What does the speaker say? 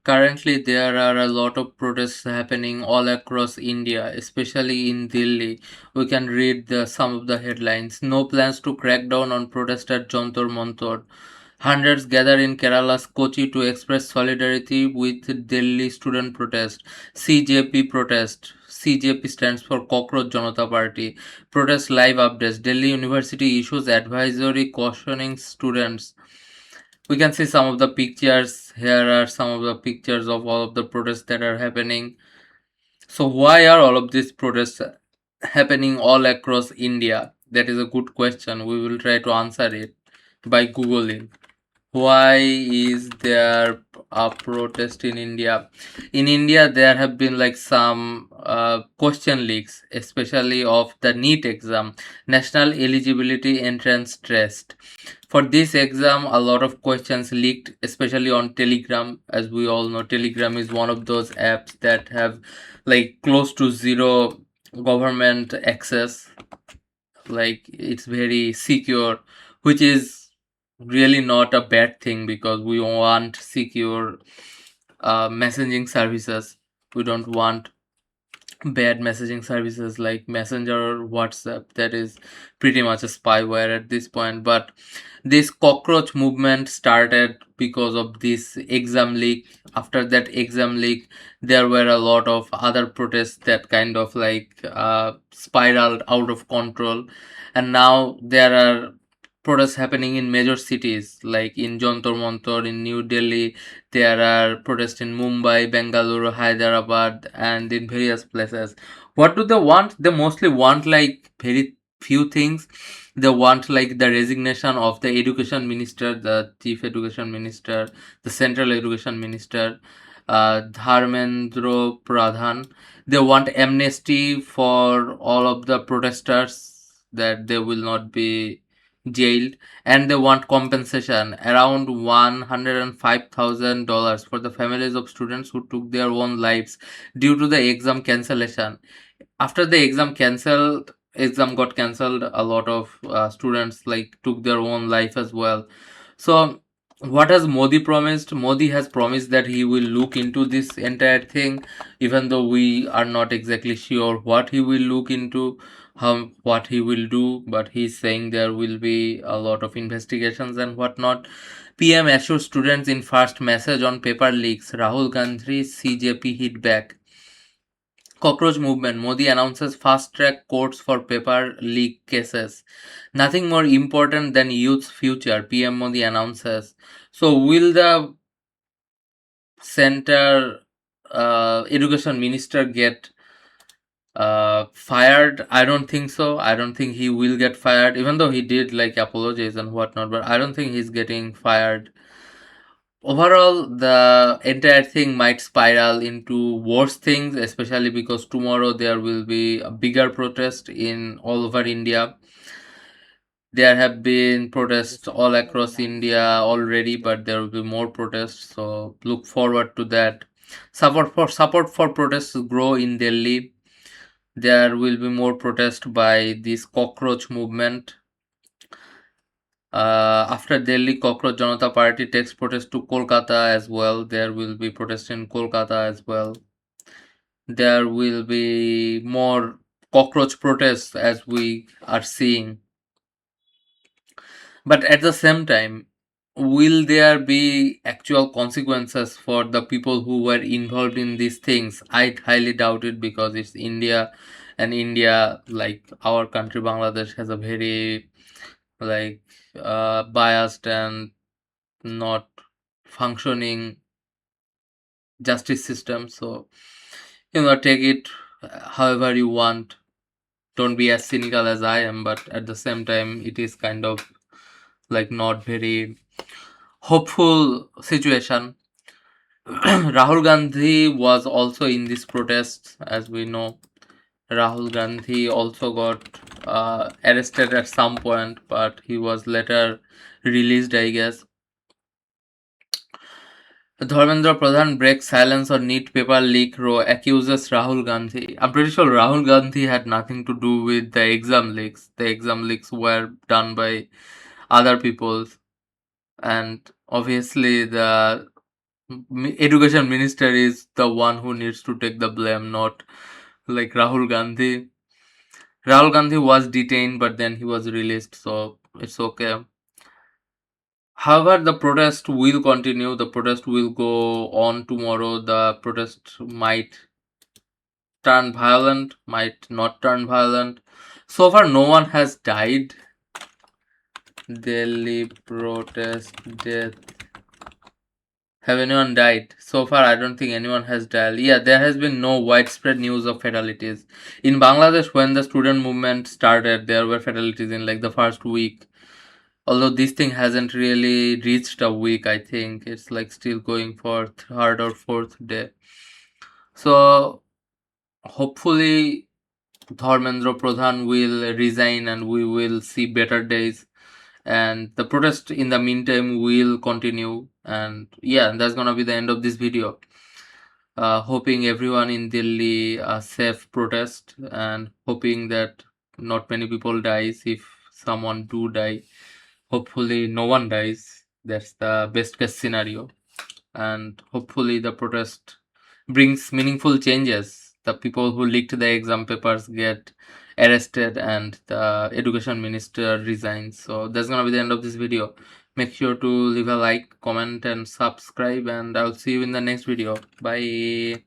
Currently, there are a lot of protests happening all across India, especially in Delhi. We can read some of the headlines. No plans to crack down on protest at Jantar Mantar. Hundreds gather in Kerala's Kochi to express solidarity with Delhi student protest. CJP protest. CJP stands for Cockroach Janata Party. Protest live updates. Delhi University issues advisory cautioning students. We can see some of the pictures. Here are some of the pictures of all of the protests that are happening. So why are all of these protests happening all across India? That is a good question. We will try to answer it by googling. Why is there a protest in India? In India, there have been like some question leaks, especially of the NEET exam, National Eligibility Entrance Test. For this exam, a lot of questions leaked, especially on Telegram. As we all know, Telegram is one of those apps that have like close to zero government access. Like it's very secure, which is really not a bad thing because we want secure messaging services. We don't want bad messaging services like Messenger or WhatsApp. That is pretty much a spyware at this point. But this cockroach movement started because of this exam leak. After that exam leak, there were a lot of other protests that kind of like spiraled out of control, and now there are protests happening in major cities like in Jantar Mantar in New Delhi. There are protests in Mumbai, Bengaluru, Hyderabad, and in various places. What do they want? They mostly want like very few things. They want like the resignation of the education minister, the chief education minister, the central education minister, Dharmendra Pradhan. They want amnesty for all of the protesters, that they will not be jailed, and they want compensation around $105,000 for the families of students who took their own lives due to the exam cancellation. After the exam got cancelled, a lot of students like took their own life as well. So what has Modi promised? Modi has promised that he will look into this entire thing, even though we are not exactly sure what he will look into, what he will do, but he's saying there will be a lot of investigations and whatnot. PM assures students in first message on paper leaks. Rahul Gandhi CJP hit back. Cockroach movement. Modi announces fast track courts for paper leak cases. Nothing more important than youth's future, PM Modi announces. So, will the center education minister get fired? I don't think so. I don't think he will get fired, even though he did like apologize and whatnot, but I don't think he's getting fired. Overall, the entire thing might spiral into worse things, especially because tomorrow there will be a bigger protest in all over India. There have been protests all across India already, but there will be more protests, so look forward to that. Support for protests grow in Delhi. There will be more protest by this cockroach movement. After Delhi, Cockroach Janata Party takes protest to Kolkata as well. There will be protest in Kolkata as well. There will be more cockroach protests as we are seeing. But at the same time, will there be actual consequences for the people who were involved in these things? I highly doubt it because it's India, and India, like our country, Bangladesh, has a very like biased and not functioning justice system. So take it however you want. Don't be as cynical as I am, but at the same time it is kind of like not very hopeful situation. Rahul Gandhi was also in this protest, as we know. Rahul Gandhi also got arrested at some point, but he was later released, I guess. Dharmendra Pradhan breaks silence on NEET paper leak row, accuses Rahul Gandhi. I'm pretty sure Rahul Gandhi had nothing to do with the exam leaks. The exam leaks were done by other people, and obviously the Education minister is the one who needs to take the blame, not like Rahul Gandhi. Rahul Gandhi was detained, but then he was released, so it's okay. However, the protest will continue. The protest will go on tomorrow. The protest might turn violent, might not turn violent. So far, no one has died. Delhi protest death. Have anyone died? So far, I don't think anyone has died. Yeah, there has been no widespread news of fatalities. In Bangladesh, when the student movement started, there were fatalities in like the first week. Although this thing hasn't really reached a week, I think it's like still going for third or fourth day. So hopefully Dharmendra Pradhan will resign and we will see better days. And the protest in the meantime will continue. And yeah, that's gonna be the end of this video. Hoping everyone in Delhi a safe protest and hoping that not many people dies. If someone do die, hopefully no one dies. That's the best case scenario. And hopefully the protest brings meaningful changes. The people who leaked the exam papers get arrested and the education minister resigns. So that's gonna be the end of this video. Make sure to leave a like, comment and subscribe, and I'll see you in the next video. Bye.